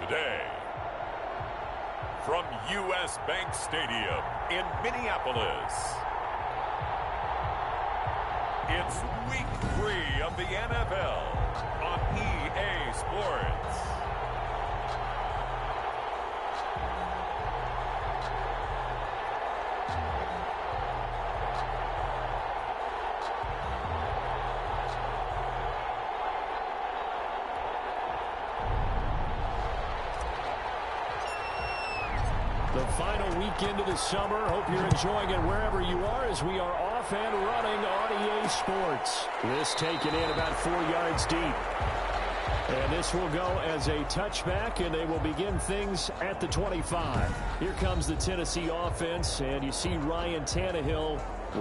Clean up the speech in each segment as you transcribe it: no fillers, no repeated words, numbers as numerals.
today, from U.S. Bank Stadium in Minneapolis, it's Week 3 of the NFL on EA Sports. The final weekend of the summer. Hope you're enjoying it wherever you are as we are off and running on EA Sports. This taken in about 4 yards deep. And this will go as a touchback, and they will begin things at the 25. Here comes the Tennessee offense, and you see Ryan Tannehill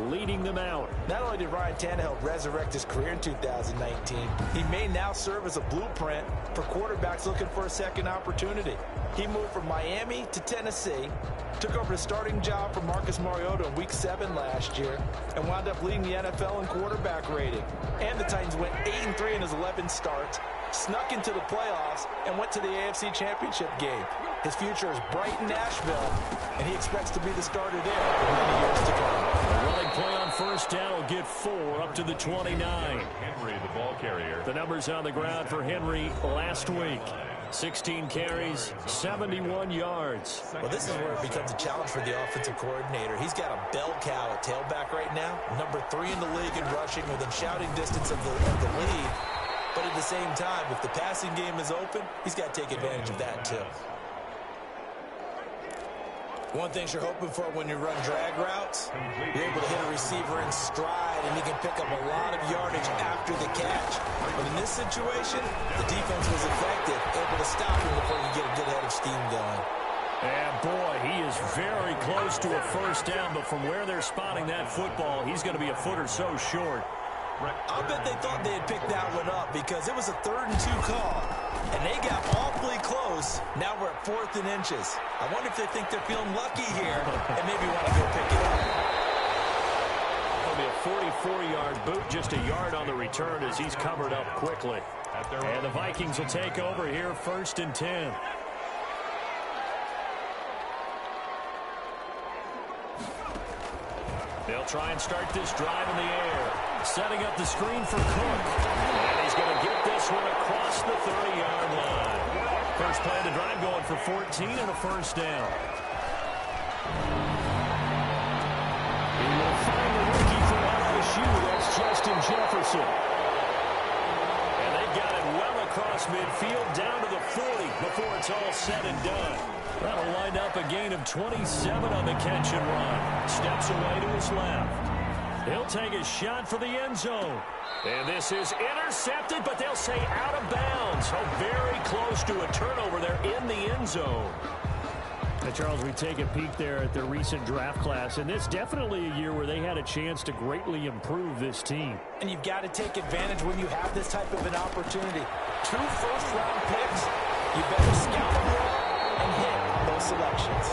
leading them out. Not only did Ryan Tannehill resurrect his career in 2019, he may now serve as a blueprint for quarterbacks looking for a second opportunity. He moved from Miami to Tennessee, took over the starting job for Marcus Mariota in Week 7 last year, and wound up leading the NFL in quarterback rating. And the Titans went 8-3 in his 11 starts, snuck into the playoffs, and went to the AFC Championship game. His future is bright in Nashville, and he expects to be the starter there for many years to come. The running play on first down will get 4 up to the 29. Henry, the ball carrier. The numbers on the ground for Henry last week. 16 carries, 71 yards. Well, this is where it becomes a challenge for the offensive coordinator. He's got a bell cow at tailback right now, number 3 in the league in rushing within shouting distance of the lead. But at the same time, if the passing game is open, he's got to take advantage of that too. One thing you're hoping for when you run drag routes, you're able to hit a receiver in stride, and he can pick up a lot of yardage after the catch. But in this situation, the defense was effective, able to stop him before you get a good head of steam going. And boy, he is very close to a first down, but from where they're spotting that football, he's going to be a foot or so short. I'll bet they thought they had picked that one up because it was a 3rd and 2 call, and they got awfully close. Now we're at 4th and inches. I wonder if they think they're feeling lucky here and maybe want to go pick it up. It'll be a 44-yard boot, just a yard on the return as he's covered up quickly. And the Vikings will take over here, 1st and 10. They'll try and start this drive in the air. Setting up the screen for Cook. And he's going to get this one across the 30-yard line. First play of the drive going for 14 and a first down. He will find the rookie from LSU. That's Justin Jefferson. And they've got it well across midfield down to the 40 before it's all said and done. That'll wind up a gain of 27 on the catch and run. Steps away to his left. He'll take a shot for the end zone. And this is intercepted, but they'll say out of bounds. So very close to a turnover there in the end zone. Now, Charles, we take a peek there at their recent draft class, and this definitely a year where they had a chance to greatly improve this team. And you've got to take advantage when you have this type of an opportunity. 2 first-round picks, you better scout them well and hit those selections.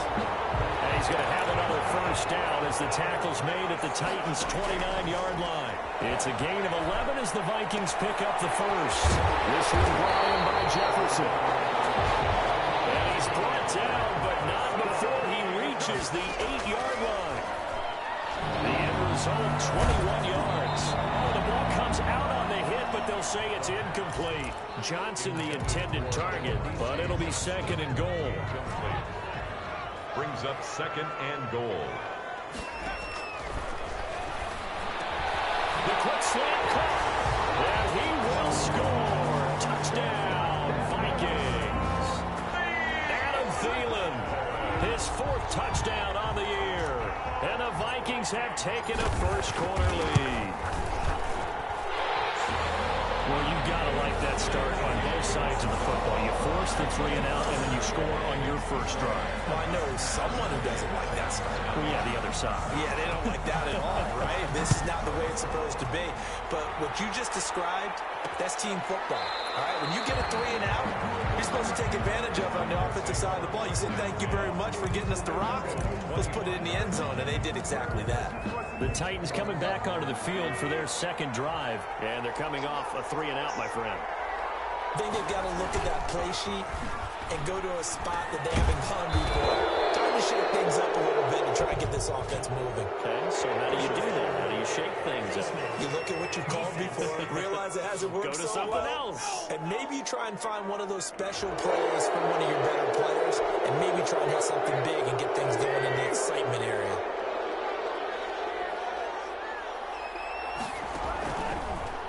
And he's going to have another first down as the tackle's made at the Titans' 29-yard line. It's a gain of 11 as the Vikings pick up the first. This one brought in by Jefferson. And he's brought down, but not before he reaches the 8-yard line. The end result, 21 yards. Oh, the ball comes out on the hit, but they'll say it's incomplete. Johnson the intended target, but it'll be 2nd and goal. Brings up 2nd and goal. The quick slant cut, and he will score. Touchdown, Vikings. Adam Thielen, his 4th touchdown on the year. And the Vikings have taken a first-quarter lead. Well, you've got to like that start on both sides of the football. You force the 3 and out, and then you score on your first drive. Well, I know someone who doesn't like that start. Well, yeah, the other side. Yeah, they don't like that at all, right? This is not the way it's supposed to be. But what you just described, that's team football, all right? When you get a 3 and out, you're supposed to take advantage of it on the offensive side of the ball. You say, thank you very much for getting us the rock. Let's put it in the end zone, and they did exactly that. The Titans coming back onto the field for their 2nd drive, and they're coming off a 3 and out, my friend. I think they've got to look at that play sheet and go to a spot that they haven't gone before. Time to shake things up a little bit and try and get this offense moving. Okay, so how do you do that? How do you shake things up? You look at what you called before, realize it hasn't worked Go to so something well, else. and maybe you try and find one of those special plays from one of your better players, and maybe try and hit something big and get things going in the excitement area.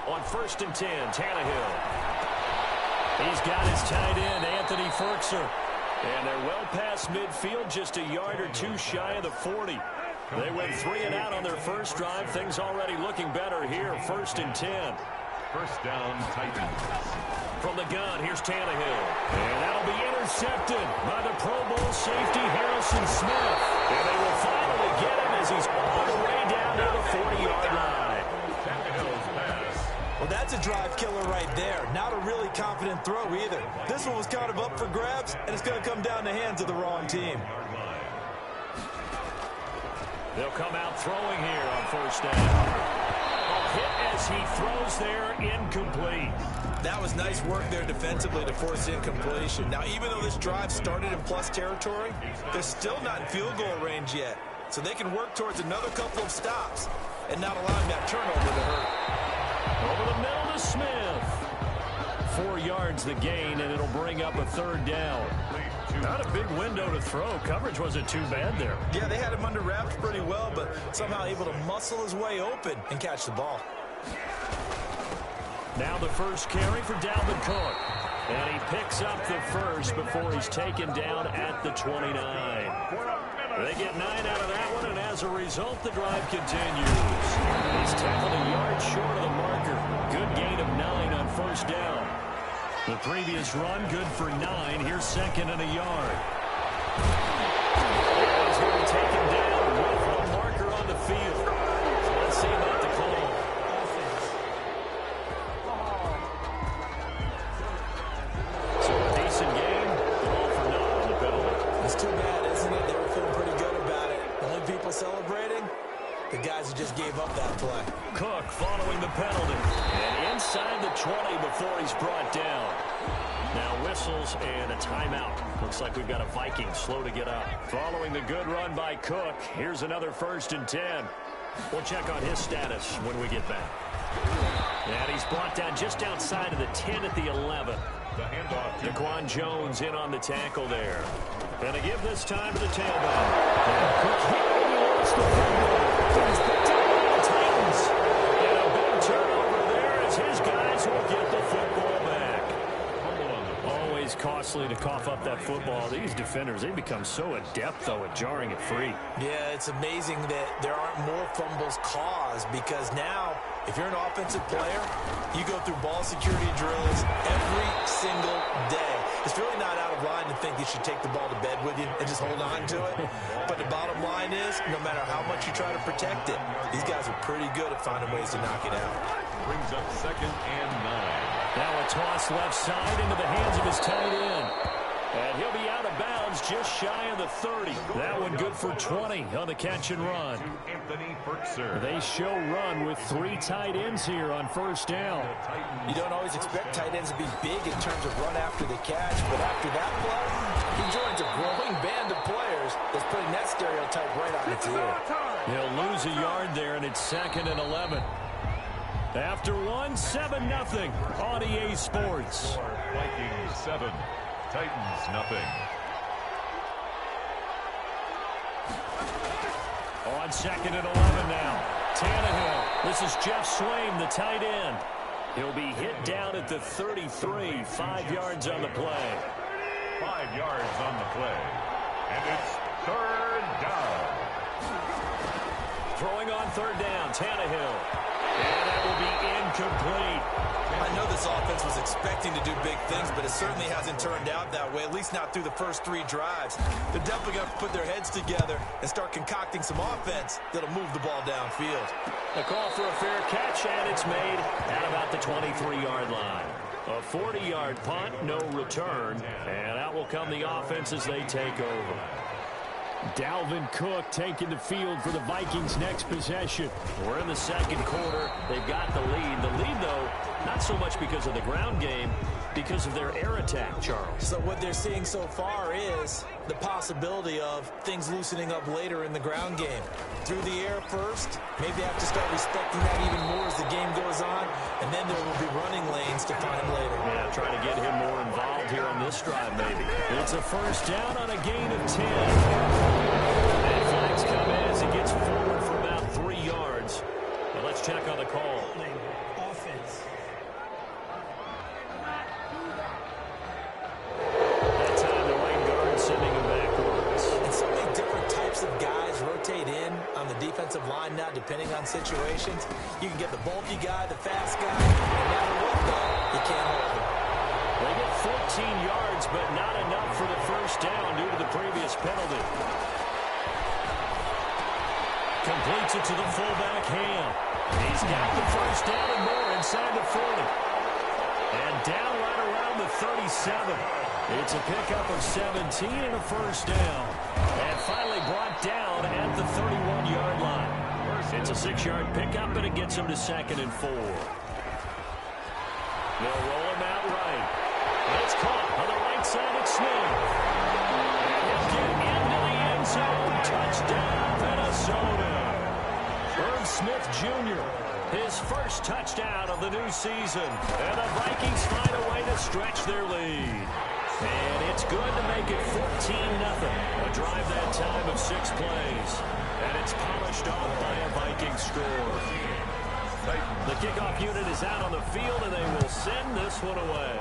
On 1st and 10, Tannehill. He's got his tight end, Anthony Ferkser. And they're well past midfield, just a yard or two shy of the 40. They went 3 and out on their first drive. Things already looking better here. 1st and 10. First down, Titans. From the gun, here's Tannehill. And that'll be intercepted by the Pro Bowl safety, Harrison Smith. And they will finally get him as he's all the way down to the 40-yard line. Tannehill's pass. Well, that's a drive killer right there. Not a really confident throw either. This one was kind of up for grabs, and it's going to come down the hands of the wrong team. They'll come out throwing here on 1st down. A hit as he throws there, incomplete. That was nice work there defensively to force incompletion. Now, even though this drive started in plus territory, they're still not in field goal range yet. So they can work towards another couple of stops and not allowing that turnover to hurt. Over the middle to Smith. 4 yards the gain, and it'll bring up a 3rd down. Not a big window to throw. Coverage wasn't too bad there. Yeah, they had him under wraps pretty well, but somehow able to muscle his way open and catch the ball. Now the first carry for Dalvin Cook. And he picks up the first before he's taken down at the 29. They get 9 out of that one, and as a result, the drive continues. He's tackled a yard short of the marker. Good gain of 9 on 1st down. The previous run, good for 9. Here's 2nd and a yard. And he's going to take him down with the marker on the field. So let's see about the call. So a decent game, all for naught on the penalty. It's too bad, isn't it? They were feeling pretty good about it. The only people celebrating, the guys who just gave up that play. Cook following the penalty. And inside the 20 before he's brought down. Now whistles and a timeout. Looks like we've got a Viking slow to get up. Following the good run by Cook, here's another 1st and 10. We'll check on his status when we get back. And he's brought down just outside of the 10 at the 11. The handoff to Daquan Jones in on the tackle there. And to give this time to the tailback. And Cook hit and he lost the football. He's picked up by the Titans. And a big turnover there as his guys will get the football back. Always costly to cough up that football. These defenders, they become so adept, though, at jarring it free. Yeah, it's amazing that there aren't more fumbles caused because now, if you're an offensive player, you go through ball security drills every single day. It's really not out of line to think you should take the ball to bed with you and just hold on to it. But the bottom line is, no matter how much you try to protect it, these guys are pretty good at finding ways to knock it out. brings up 2nd and 9. Now a toss left side into the hands of his tight end. And he'll be out of bounds just shy of the 30. That one good for 20 on the catch and run. To Anthony Ferkser. They show run with 3 tight ends here on 1st down. You don't always expect tight ends to be big in terms of run after the catch, but after that play, he joins a growing band of players that's putting that stereotype right on its ear. They'll lose a yard there, and it's 2nd and 11. After one, 7-0 on EA Sports. Vikings 7, Titans nothing. On 2nd and 11 now. Tannehill. This is Jeff Swaim, the tight end. He'll be hit down at the 33, 5 yards on the play. 5 yards on the play. And it's 3rd down. Throwing on 3rd down, Tannehill. And that will be incomplete. I know this offense was expecting to do big things, but it certainly hasn't turned out that way, at least not through the first 3 drives. They're definitely going to put their heads together and start concocting some offense that'll move the ball downfield. A call for a fair catch, and it's made at about the 23-yard line. A 40-yard punt, no return, and out will come the offense as they take over. Dalvin Cook taking the field for the Vikings' next possession. We're in the second quarter. They've got the lead. The lead, though, not so much because of the ground game, because of their air attack, Charles. So what they're seeing so far is the possibility of things loosening up later in the ground game. Through the air first, maybe have to start respecting that even more as the game goes on, and then there will be running lanes to find later. Yeah, trying to get him more involved here on this drive, maybe. It's a first down on a gain of 10. And flags come in as he gets forward for about 3 yards. But let's check on the call. Offense. That time the lane guard sending him backwards. And so many different types of guys rotate in on the defensive line now, depending on situations. You can get the bulky guy, the fast guy, no matter what, though, you can't hold him. They get 14 yards, but not enough for the first down due to the previous penalty. Completes it to the fullback, Ham. He's got the first down and more inside the 40. And down right around the 37. It's a pickup of 17 and a first down. And finally brought down at the 31-yard line. It's a 6-yard pickup, and it gets him to 2nd and 4. They'll roll him out right. It's caught on the right side of Smith. And he'll get into the end zone. Touchdown, Minnesota. Irv Smith Jr., his first touchdown of the new season. And the Vikings find a way to stretch their lead. And it's good to make it 14-0. A drive that time of 6 plays. And it's polished off by a Viking score. The kickoff unit is out on the field, and they will send this one away.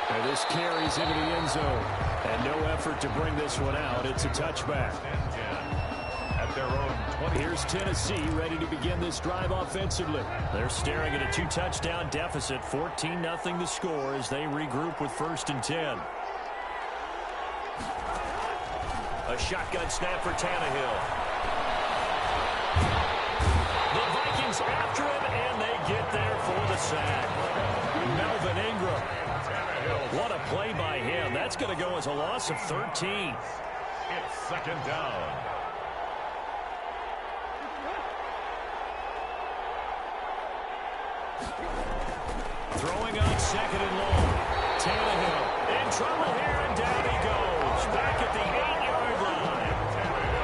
And this carries into the end zone. And no effort to bring this one out. It's a touchback. At their own 20. Here's Tennessee ready to begin this drive offensively. They're staring at a 2-touchdown deficit. 14-0 the score as they regroup with 1st and 10. A shotgun snap for Tannehill. The Vikings after him, and they get there for the sack. Melvin Ingram. What a play by him. That's going to go as a loss of 13. It's 2nd down. Throwing on 2nd and long. Tannehill in trouble here, and down he goes. Back at the 8-yard line.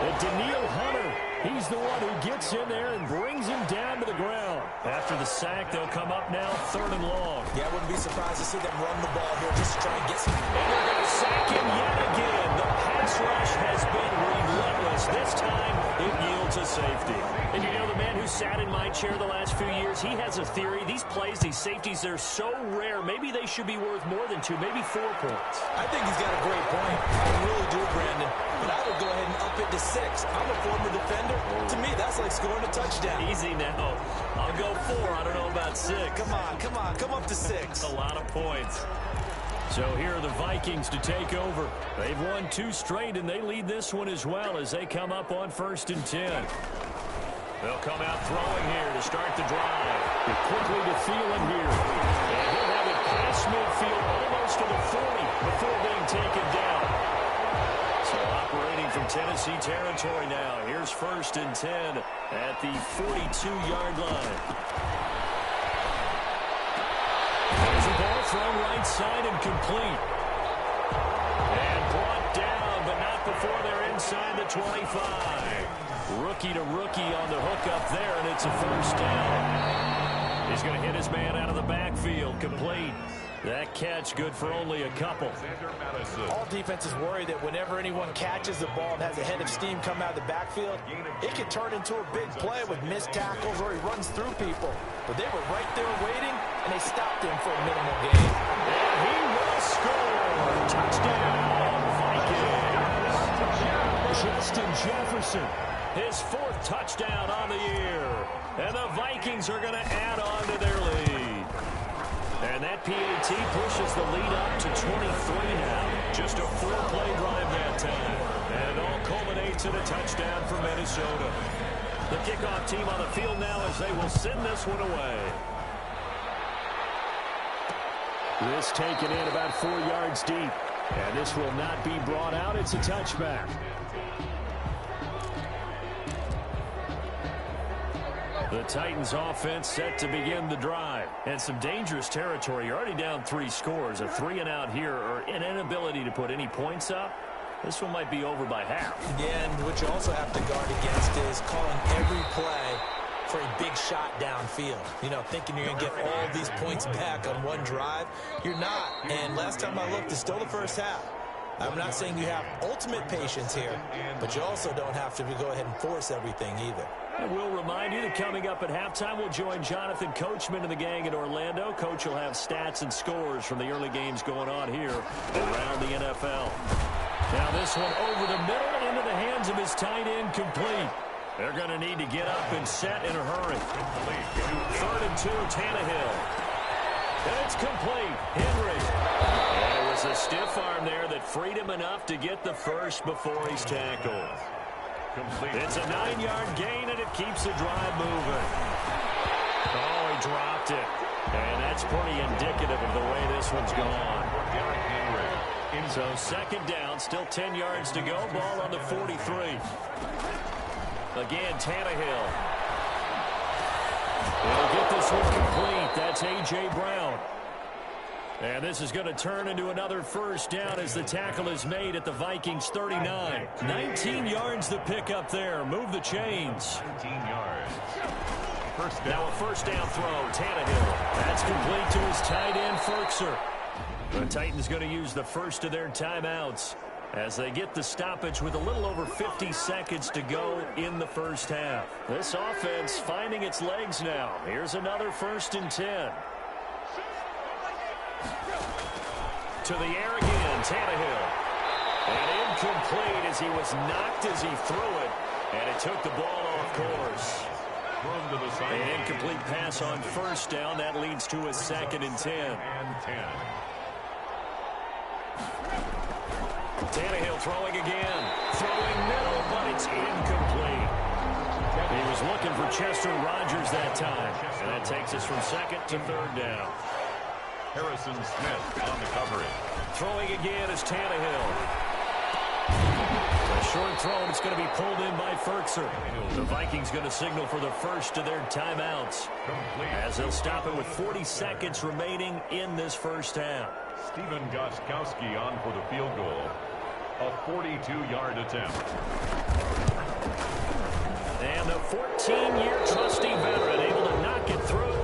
And Daniil Hunter, he's the one who gets in there and brings him down to the ground. After the sack, they'll come up now 3rd and long. Yeah, I wouldn't be surprised to see them run the ball here just to try and get some. And they're going to sack him yet again. The pass rush has been relentless. This time, it yields a safety. And you know, the man who sat in my chair the last few years, he has a theory. These plays, these safeties, they're so rare. Maybe they should be worth more than 2, maybe 4 points. I think he's got a great point. I really do, Brandon. But I would go ahead and up it to 6. I'm a former defender. To me, that's like scoring a touchdown. Easy now. I'll go 4. I don't know about 6. Come up to 6. A lot of points. So here are the Vikings to take over. They've won 2 straight, and they lead this one as well as they come up on 1st and 10. They'll come out throwing here to start the drive. Get quickly to Thielen here. And he'll have it past midfield almost to the 40 before being taken down. So operating from Tennessee territory now. Here's 1st and 10 at the 42-yard line. There's a ball thrown right side and complete. And brought down, but not before they're inside the 25. Rookie to rookie on the hook up there, and it's a first down. He's going to hit his man out of the backfield. Complete. That catch good for only a couple. All defenses worry that whenever anyone catches the ball and has a head of steam come out of the backfield, it can turn into a big play with missed tackles or he runs through people. But they were right there waiting, and they stopped him for a minimal gain. And he will score. Touchdown, Vikings. Justin Jefferson, his 4th touchdown on the year. And the Vikings are going to add on to their lead. And that PAT pushes the lead up to 23 now. Just a 4-play drive that time. And it all culminates in a touchdown for Minnesota. The kickoff team on the field now as they will send this one away. This taken in about 4 yards deep. And this will not be brought out. It's a touchback. The Titans offense set to begin the drive. And some dangerous territory. You're already down 3 scores. A 3-and-out here, or an inability to put any points up. This one might be over by half. Yeah, and what you also have to guard against is calling every play for a big shot downfield. You know, thinking you're going to get all these points back on one drive. You're not. And last time I looked, it's still the first half. I'm not saying you have ultimate patience here, but you also don't have to go ahead and force everything either. And we'll remind you that coming up at halftime, we'll join Jonathan Coachman and the gang in Orlando. Coach will have stats and scores from the early games going on here around the NFL. Now this one over the middle into the hands of his tight end, complete. They're going to need to get up and set in a hurry. 3rd and 2, Tannehill. And it's complete. Henry. And it was a stiff arm there that freed him enough to get the first before he's tackled. It's a 9-yard gain, and it keeps the drive moving. Oh, he dropped it. And that's pretty indicative of the way this one's gone. So 2nd down, still 10 yards to go. Ball on the 43. Again, Tannehill. He'll get this one complete. That's A.J. Brown. And this is going to turn into another first down as the tackle is made at the Vikings 39. 19 yards to pick up there. Move the chains. 19 yards. Now a first down throw. Tannehill. That's complete to his tight end, Ferkser. The Titans going to use the first of their timeouts as they get the stoppage with a little over 50 seconds to go in the first half. This offense finding its legs now. Here's another 1st and 10. To the air again, Tannehill. And incomplete as he was knocked as he threw it. And it took the ball off course. An incomplete pass on first down. That leads to a 2nd and 10. Tannehill throwing again. Throwing middle, but it's incomplete. He was looking for Chester Rogers that time. And that takes us from 2nd to 3rd down. Harrison Smith on the coverage. Throwing again is Tannehill. A short throw, and it's going to be pulled in by Ferkser. The Vikings going to signal for the first of their timeouts as they'll stop it with 40 seconds remaining in this first half. Stephen Gostkowski on for the field goal. A 42-yard attempt. And the 14-year trusty veteran able to knock it through.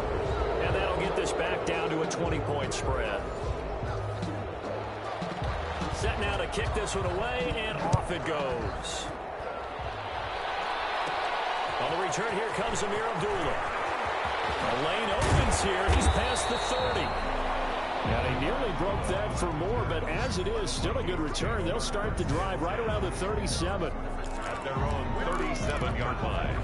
And that'll get this back down to a 20-point spread. Set now to kick this one away, and off it goes. On the return, here comes Amir Abdullah. A lane opens here. He's past the 30. And he nearly broke that for more, but as it is, still a good return. They'll start the drive right around the 37. At their own 37-yard line.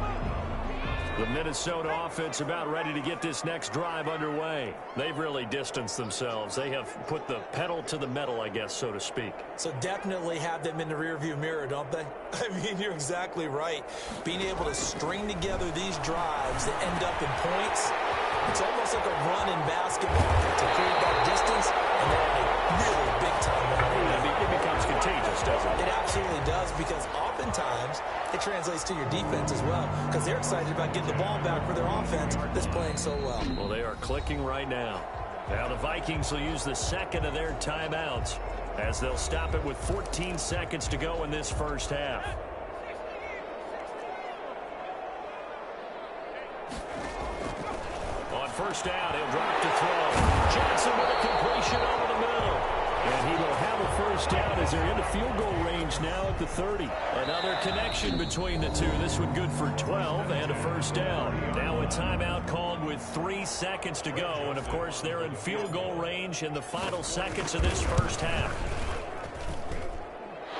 The Minnesota offense about ready to get this next drive underway. They've really distanced themselves. They have put the pedal to the metal, I guess, so to speak. So definitely have them in the rearview mirror, don't they? I mean, you're exactly right. Being able to string together these drives that end up in points, it's almost like a run in basketball to create that distance and then a really big-time run. It becomes contagious, doesn't it? It absolutely does, because oftentimes it translates to your defense as well, because they're excited about getting the ball back for their offense that's playing so well. Well, they are clicking right now. Now the Vikings will use the 2nd of their timeouts as they'll stop it with 14 seconds to go in this first half. On first down, he'll drop to throw. Johnson with a completion over the middle. And he will have a first down as they're into field goal range now at the 30. Another connection between the two. This one good for 12 and a first down. Now a timeout called with 3 seconds to go. And, of course, they're in field goal range in the final seconds of this first half.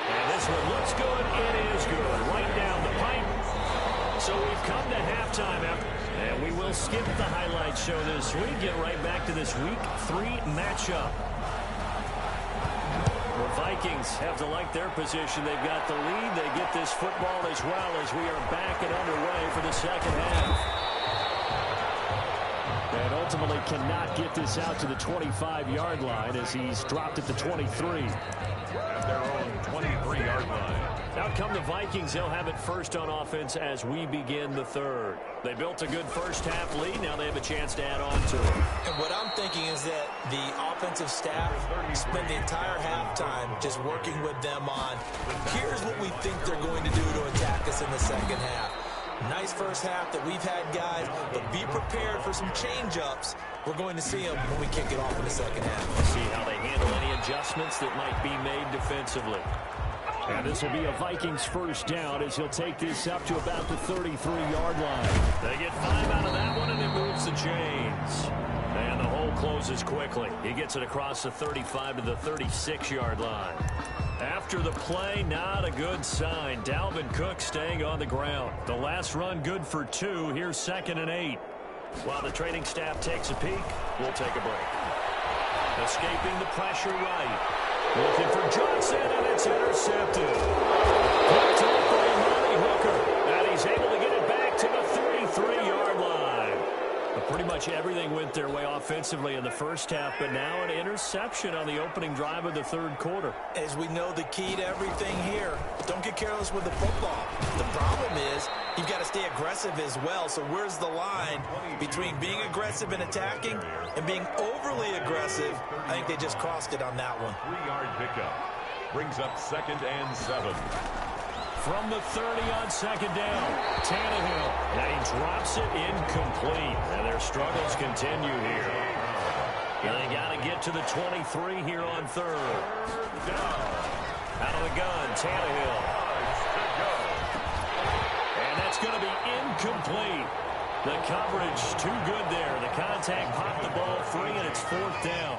And this one looks good. It is good. Right down the pipe. So we've come to halftime after. And we will skip the highlight show this week. Get right back to this Week 3 matchup. The Vikings have to like their position. They've got the lead. They get this football as well as we are back and underway for the second half. And ultimately cannot get this out to the 25-yard line as he's dropped at the 23. at their own 23-yard line. Out come the Vikings. They'll have it first on offense as we begin the third. They built a good first-half lead. Now they have a chance to add on to it. And what I'm thinking is that the offensive staff spent the entire halftime just working with them on, here's what we think they're going to do to attack us in the second half. Nice first half that we've had, guys, but be prepared for some change-ups. We're going to see them when we kick it off in the second half. We'll see how they handle any adjustments that might be made defensively. And this will be a Vikings first down as he'll take this up to about the 33-yard line. They get 5 out of that one, and it moves the chains. And the hole closes quickly. He gets it across the 35 to the 36-yard line. After the play, not a good sign. Dalvin Cook staying on the ground. The last run good for 2. Here's 2nd and 8. While the training staff takes a peek, we'll take a break. Escaping the pressure right. Looking for Johnson, and it's intercepted. Picked up by Monty Hooker, and he's able to get it back to the 33-yard line. But pretty much everything went their way offensively in the first half, but now an interception on the opening drive of the third quarter. As we know, the key to everything here, don't get careless with the football. The problem is you've got to stay aggressive as well. So where's the line between being aggressive and attacking and being overly aggressive? I think they just crossed it on that one. 3-yard pickup brings up 2nd and 7. From the 30 on 2nd down, Tannehill, and he drops it incomplete. And their struggles continue here. And they got to get to the 23 here on 3rd. Out of the gun, Tannehill. And that's going to be incomplete. The coverage too good there. The contact popped the ball free, and it's 4th down.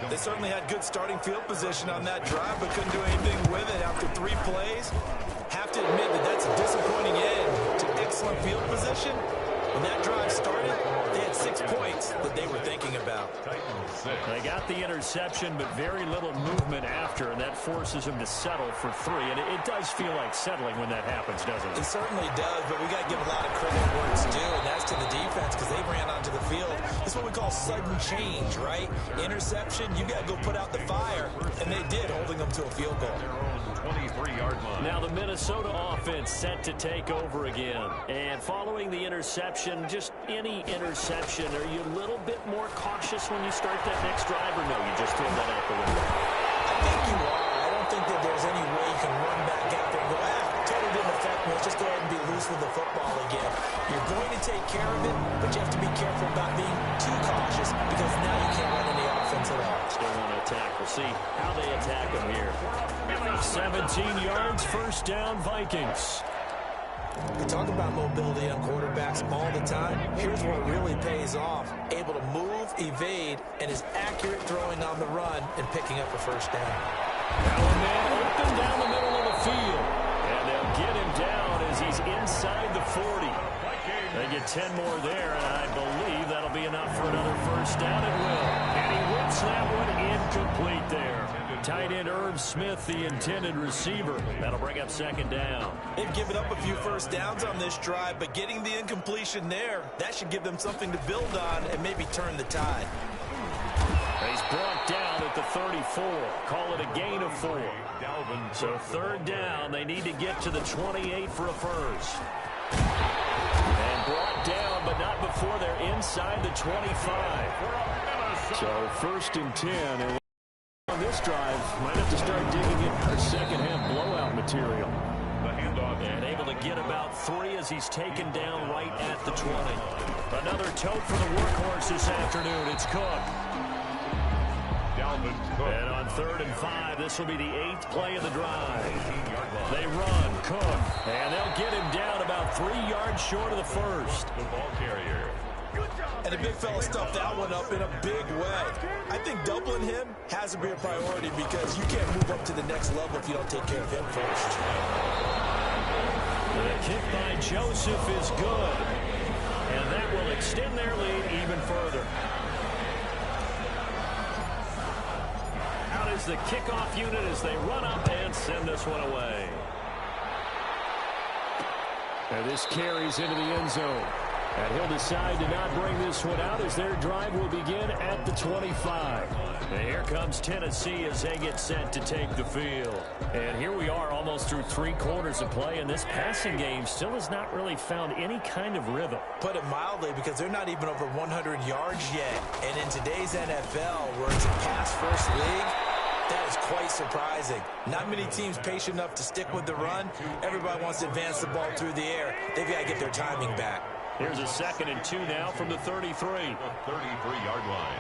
They certainly had good starting field position on that drive, but couldn't do anything with it after 3 plays. Have to admit that that's a disappointing end to excellent field position. When that drive started, they had 6 points that they were thinking about. They got the interception, but very little movement after, and that forces them to settle for 3. And it does feel like settling when that happens, doesn't it? It certainly does, but we got to give a lot of credit where it's due, and that's to the defense because they ran onto the field. This is what we call sudden change, right? Interception, you got to go put out the fire, and they did, holding them to a field goal. 23-yard line. Now the Minnesota offense set to take over again. And following the interception, just any interception, are you a little bit more cautious when you start that next drive, or no, you just throw that out the window? I think you are. I don't think that there's any way you can run back out there and go, totally didn't affect me. Let's just go ahead and be loose with the football again. You're going to take care of it, but you have to be careful about being too cautious because now you can't run any offense at all. Still want to attack. We'll see how they attack them here. 17 yards, first down, Vikings. We talk about mobility on quarterbacks all the time. Here's what really pays off. Able to move, evade, and is accurate throwing on the run and picking up a first down. Allen man open down the middle of the field. And they'll get him down as he's inside the 40. They get 10 more there, and I believe that'll be enough for another first down. It will. And he whips that one incomplete there. Tight end Irv Smith, the intended receiver. That'll bring up 2nd down. They've given up a few first downs on this drive, but getting the incompletion there, that should give them something to build on and maybe turn the tide. He's brought down at the 34. Call it a gain of 4. So 3rd down, they need to get to the 28 for a first. And brought down, but not before they're inside the 25. So 1st and 10. And on this drive, might have to start digging in for second-half blowout material. And able to get about 3 as he's taken down right at the 20. Another tote for the workhorse this afternoon. It's Cook. And on 3rd and 5, this will be the 8th play of the drive. They run, Cook, and they'll get him down about 3 yards short of the first. The ball carrier. And the big fella stuffed that one up in a big way. I think doubling him has to be a priority because you can't move up to the next level if you don't take care of him first. The kick by Joseph is good. And that will extend their lead even further. Out is the kickoff unit as they run up and send this one away. And this carries into the end zone. And he'll decide to not bring this one out as their drive will begin at the 25. And here comes Tennessee as they get set to take the field. And here we are almost through 3 quarters of play, and this passing game still has not really found any kind of rhythm. Put it mildly, because they're not even over 100 yards yet. And in today's NFL, where it's a pass-first league, that is quite surprising. Not many teams patient enough to stick with the run. Everybody wants to advance the ball through the air. They've got to get their timing back. Here's a 2nd and 2 now from the 33. The 33-yard line.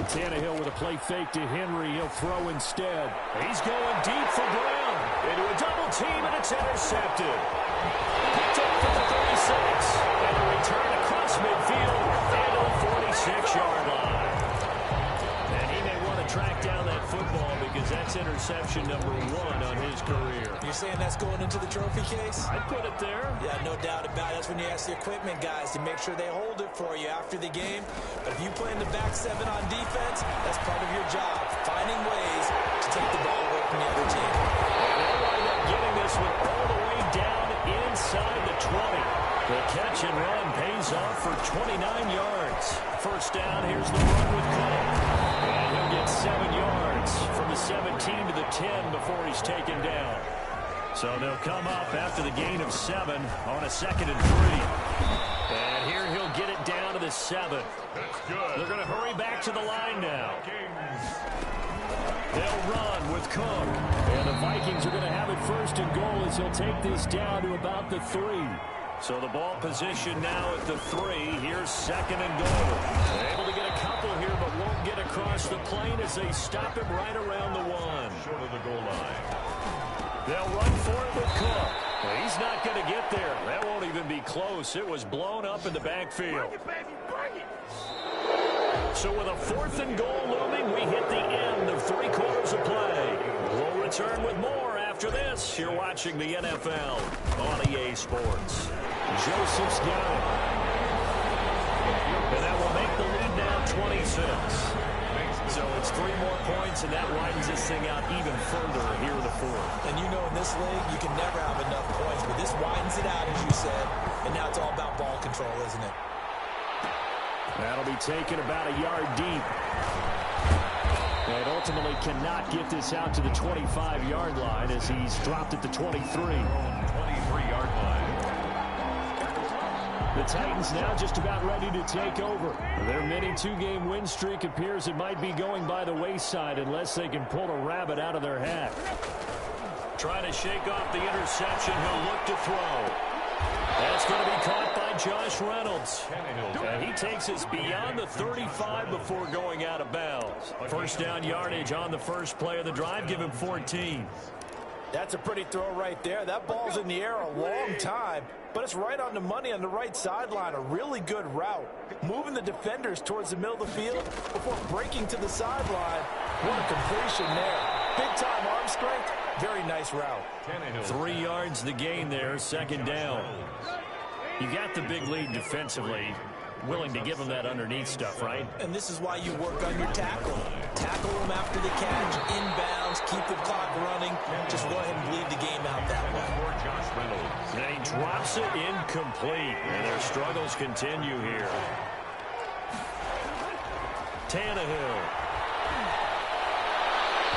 Tannehill with a play fake to Henry. He'll throw instead. He's going deep for Brown. Into a double team, and it's intercepted. Picked up for the 36. And a return across midfield and to the 46-yard line. And he may want to track down that football because that's interception number 1 on his career. You're saying that's going into the trophy case? I'd put it there. Yeah, no doubt about it. That's when you ask the equipment guys to make sure they hold it for you after the game. But if you play in the back 7 on defense, that's part of your job, finding ways to take the ball away from the other team. They'll wind up getting this one all the way down inside the 20. The catch and run pays off for 29 yards. First down, here's the run with Cook. And he'll get 7 yards from the 17 to the 10 before he's taken down. So they'll come up after the gain of 7 on a 2nd and 3. And here he'll get it down to the 7. That's good. They're going to hurry back to the line now. They'll run with Cook. And the Vikings are going to have it 1st and goal as he'll take this down to about the 3. So the ball position now at the 3. Here's 2nd and goal. They're able to get a couple here, but won't get across the plane as they stop him right around the 1. Short of the goal line. They'll run for it with Cook. Well, he's not going to get there. That won't even be close. It was blown up in the backfield. So with a 4th and goal looming, we hit the end of 3 quarters of play. We'll return with more after this. You're watching the NFL on EA Sports. Joseph's got it. And that will make the lead now 26. So it's 3 more points, and that widens this thing out even further here in the 4th. And you know in this league, you can never have enough points, but this widens it out, as you said. And now it's all about ball control, isn't it? That'll be taken about a yard deep. And ultimately cannot get this out to the 25-yard line as he's dropped at the 23. 23-yard line. The Titans now just about ready to take over. Their mini 2-game win streak appears it might be going by the wayside unless they can pull a rabbit out of their hat. Trying to shake off the interception. He'll look to throw. That's going to be caught by Josh Reynolds. And he takes us beyond the 35 before going out of bounds. First down yardage on the first play of the drive. Give him 14. That's a pretty throw right there. That ball's in the air a long time, but it's right on the money on the right sideline. A really good route. Moving the defenders towards the middle of the field before breaking to the sideline. What a completion there. Big-time arm strength. Very nice route. 3 yards the gain there, 2nd down. You got the big lead defensively. Willing to give him that underneath stuff, right? And this is why you work on your tackle. Tackle him after the catch, inbounds, keep the clock running. Just go ahead and bleed the game out that way. And he drops it incomplete. And their struggles continue here. Tannehill.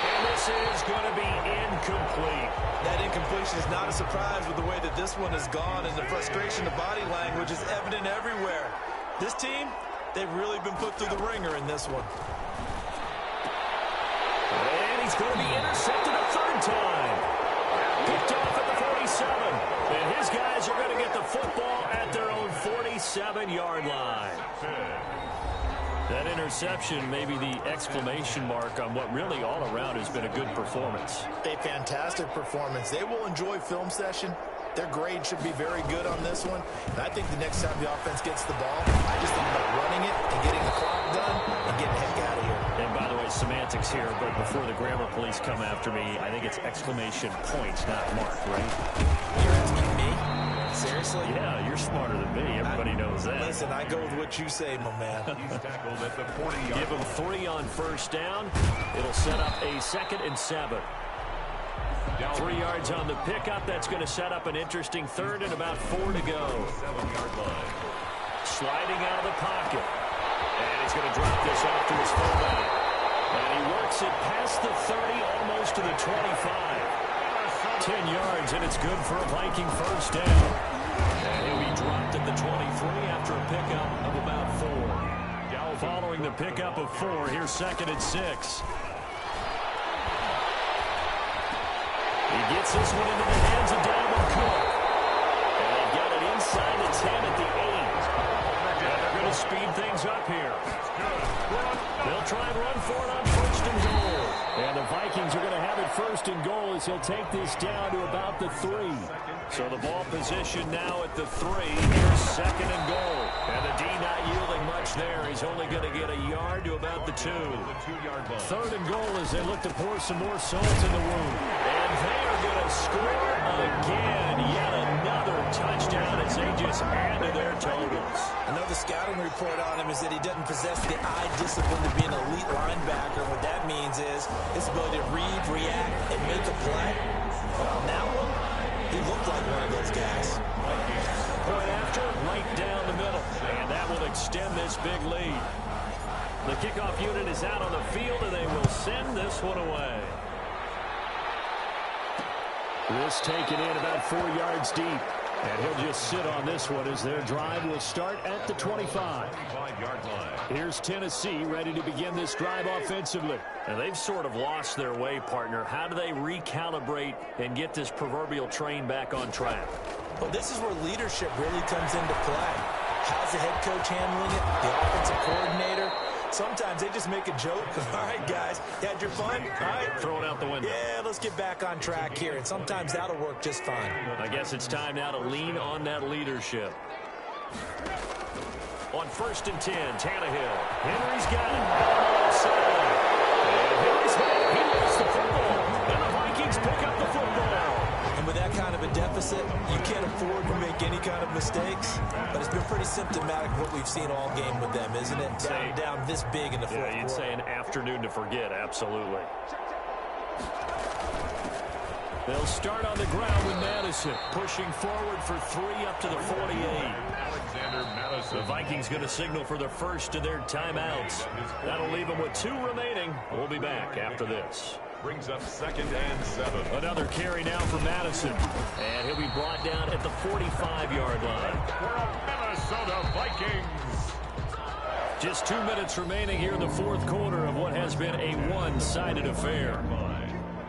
And this is going to be incomplete. That incompletion is not a surprise with the way that this one has gone, and the frustration, the body language is evident everywhere. This team, they've really been put through the ringer in this one. And he's going to be intercepted a 3rd time. Picked off at the 47. And his guys are going to get the football at their own 47-yard line. That interception may be the exclamation mark on what really all around has been a good performance. A fantastic performance. They will enjoy film session. Their grade should be very good on this one. And I think the next time the offense gets the ball, I just think about running it and getting the clock done and getting the heck out of here. And by the way, semantics here, but before the grammar police come after me, I think it's exclamation points, not mark, right? You're asking me? Seriously? Yeah, you're smarter than me. Everybody knows that. Listen, I go with what you say, my man. He's tackled at the 40-yard. Give him 3 on first down. It'll set up a 2nd and 7. 3 yards on the pickup. That's going to set up an interesting 3rd and about 4 to go. 7-yard line. sliding out of the pocket. And he's going to drop this off to his fullback. And he works it past the 30, almost to the 25. 10 yards, and it's good for a Viking first down. And he'll be dropped at the 23 after a pickup of about 4. Following the pickup of 4, here's 2nd and 6. He gets this one into the hands of Dalvin Cook. And they've got it inside the 10 at the 8. And they're going to speed things up here. They'll try and run for it on 1st and goal. And the Vikings are going to have it 1st and goal as he'll take this down to about the 3. So the ball position now at the 3. Here's 2nd and goal. And the D not yielding much there. He's only going to get a yard to about the 2. 3rd and goal as they look to pour some more salt in the wound. And they are going to score again. Yet another touchdown as they just add to their totals. I know the scouting report on him is that he doesn't possess the eye discipline to be an elite linebacker. What that means is his ability to read, react, and make a play. But on that one, he looked like one of those guys. Point after, right down the middle. And that will extend this big lead. The kickoff unit is out on the field, and they will send this one away. This taken in about 4 yards deep. And he'll just sit on this one as their drive will start at the 25. Here's Tennessee ready to begin this drive offensively. And they've sort of lost their way, partner. How do they recalibrate and get this proverbial train back on track? Well, this is where leadership really comes into play. How's the head coach handling it? The offensive coordinator? Sometimes they just make a joke. All right, guys, you had your fun? All right. Throw it out the window. Yeah, let's get back on track here. And sometimes that'll work just fine. I guess it's time now to lean on that leadership. On 1st and 10, Tannehill. Henry's got it. And Henry's hit. He lost the football. And the Vikings pick up the football. And with that kind of a deficit, you can't afford to make any kind of mistakes. But it's been pretty symptomatic of what we've seen all game with them, isn't it? Down this big in the fourth quarter. Yeah, you'd say an afternoon to forget, absolutely. They'll start on the ground with Madison, pushing forward for 3 up to the 48. The Vikings going to signal for the first of their timeouts. That'll leave them with 2 remaining. We'll be back after this. Brings up 2nd and 7. Another carry now for Madison. And he'll be brought down at the 45-yard line. Minnesota Vikings. Just 2 minutes remaining here in the fourth quarter of what has been a one-sided affair.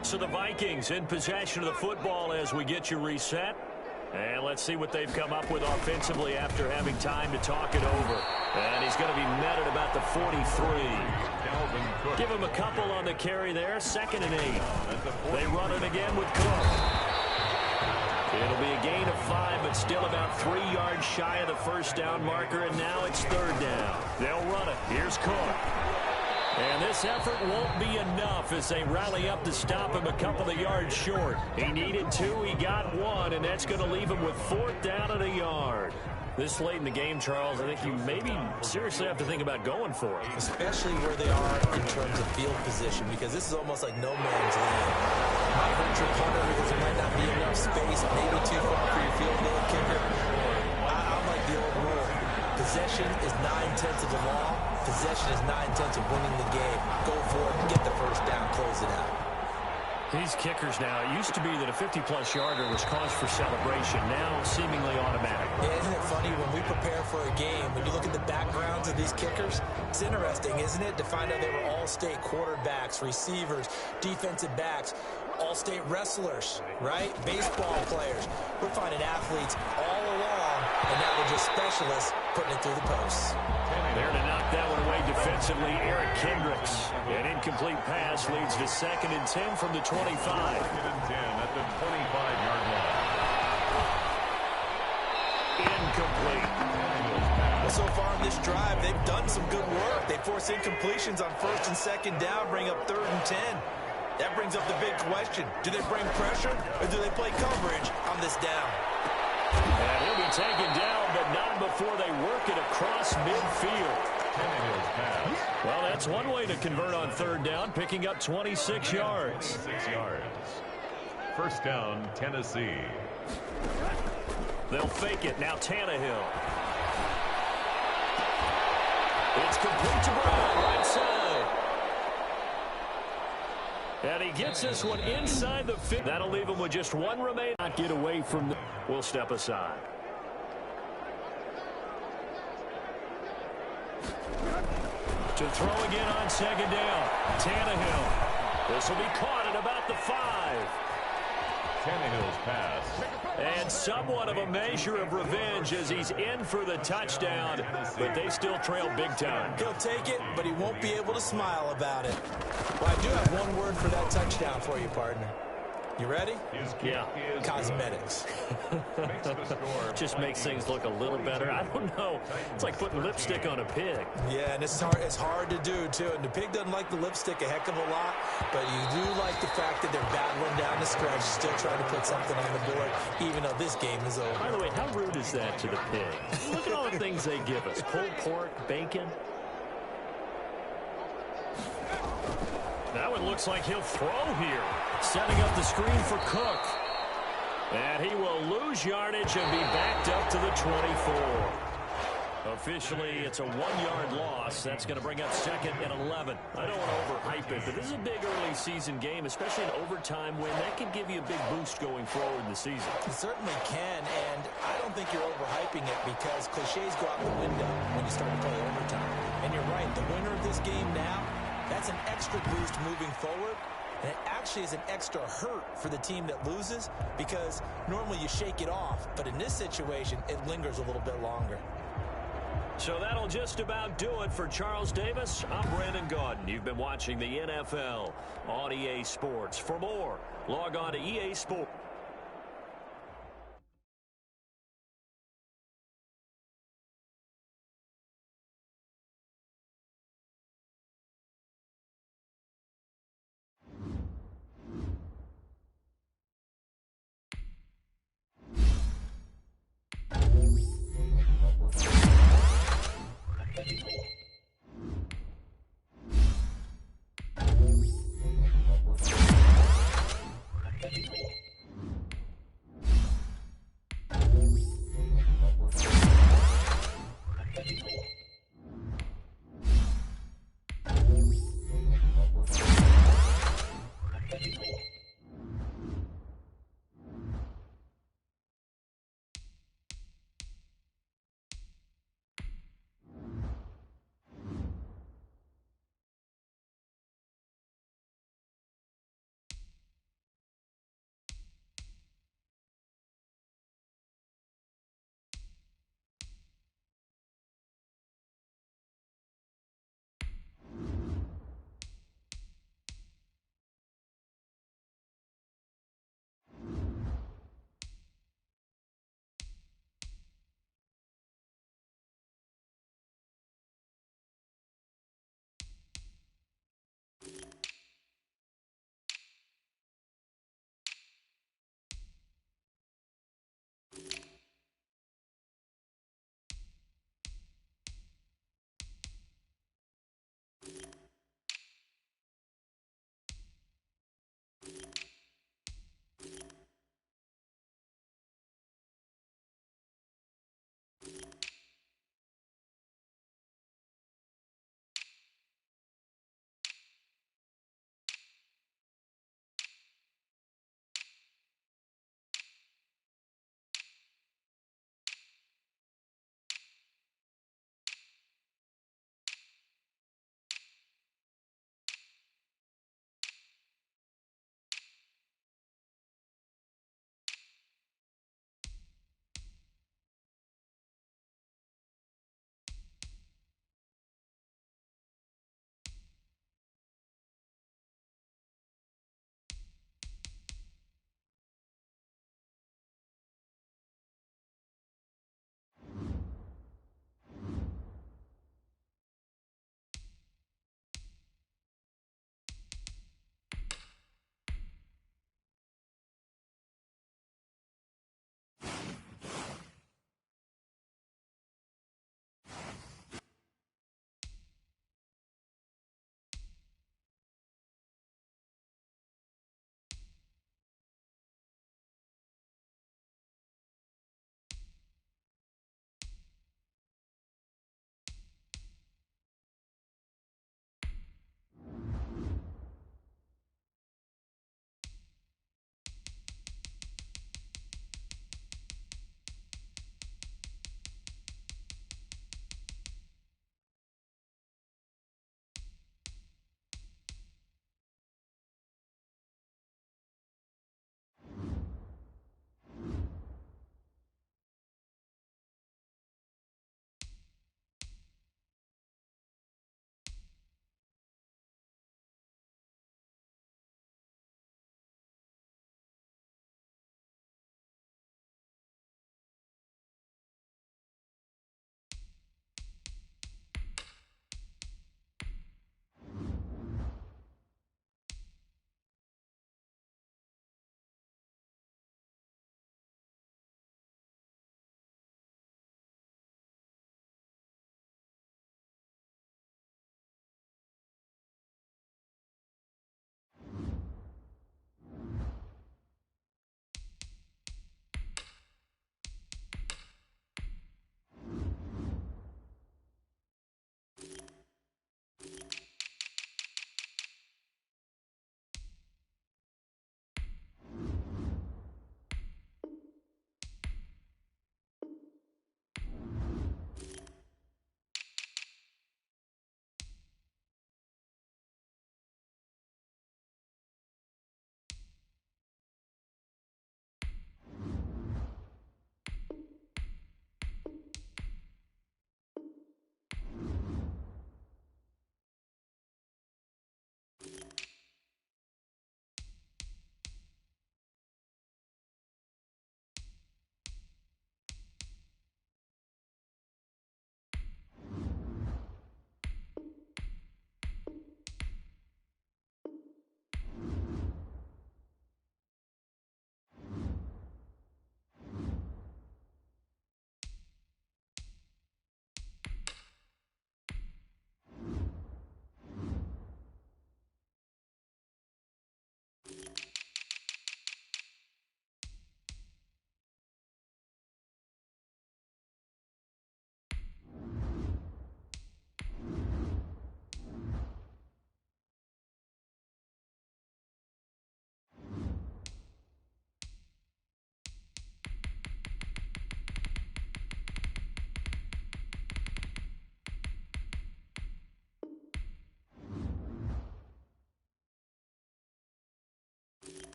So the Vikings in possession of the football as we get you reset. And let's see what they've come up with offensively after having time to talk it over. And he's going to be met at about the 43. Give him a couple on the carry there. 2nd and 8. They run it again with Cook. It'll be a gain of 5, but still about 3 yards shy of the first down marker. And now it's 3rd down. They'll run it. Here's Cook. And this effort won't be enough as they rally up to stop him a couple of yards short. He needed 2, he got 1, and that's going to leave him with 4th down and a yard. This late in the game, Charles, I think you maybe seriously have to think about going for it. Especially where they are in terms of field position, because this is almost like no man's land. Might hurt your punter because there might not be enough space, maybe too far for your field goal kicker. I like the old rule. Possession is 9/10 of the law. Possession is 9/10 of winning the game. Go for it, get the first down, close it out. These kickers now, it used to be that a 50-plus yarder was cause for celebration. Now seemingly automatic. Yeah, isn't it funny when we prepare for a game, when you look at the backgrounds of these kickers, it's interesting, isn't it, to find out they were all-state quarterbacks, receivers, defensive backs, all-state wrestlers, right? Baseball players. We're finding athletes all along, and now they're just specialists putting it through the posts. There to knock that one away defensively, Eric Kendricks. An incomplete pass leads to 2nd and 10 from the 25. 2nd and 10 at the 25-yard line. Incomplete. Well, so far in this drive, they've done some good work. They force incompletions on 1st and 2nd down, bring up 3rd and 10. That brings up the big question. Do they bring pressure, or do they play coverage on this down? And he'll be taken down, but not before they work it across midfield. Well, that's one way to convert on 3rd down, picking up 26 yards. 6 yards. First down, Tennessee. They'll fake it. Now Tannehill. It's complete to Brown, right side. And he gets this one inside the 50. That'll leave him with just one remaining. Not get away from the. We'll step aside. To throw again on second down. Tannehill. This will be caught at about the 5. Tannehill's pass. And somewhat of a measure of revenge as he's in for the touchdown, but they still trail big time. He'll take it, but he won't be able to smile about it. Well, I do have one word for that touchdown for you, partner. You ready? Yeah. Cosmetics. Just makes things look a little better. I don't know. It's like putting lipstick on a pig. Yeah, and it's hard to do, too. And the pig doesn't like the lipstick a heck of a lot, but you do like the fact that they're battling down the stretch, still trying to put something on the board, even though this game is over. By the way, how rude is that to the pig? Look at all the things they give us. Pulled pork, bacon. That one looks like he'll throw here. Setting up the screen for Cook. And he will lose yardage and be backed up to the 24. Officially, it's a 1-yard loss. That's going to bring up 2nd and 11. I don't want to overhype it, but this is a big early season game, especially an overtime win. That can give you a big boost going forward in the season. It certainly can, and I don't think you're overhyping it because cliches go out the window when you start to play overtime. And you're right, the winner of this game now, that's an extra boost moving forward, and it actually is an extra hurt for the team that loses because normally you shake it off, but in this situation, it lingers a little bit longer. So that'll just about do it for Charles Davis. I'm Brandon Gaudin. You've been watching the NFL on EA Sports. For more, log on to EA Sports.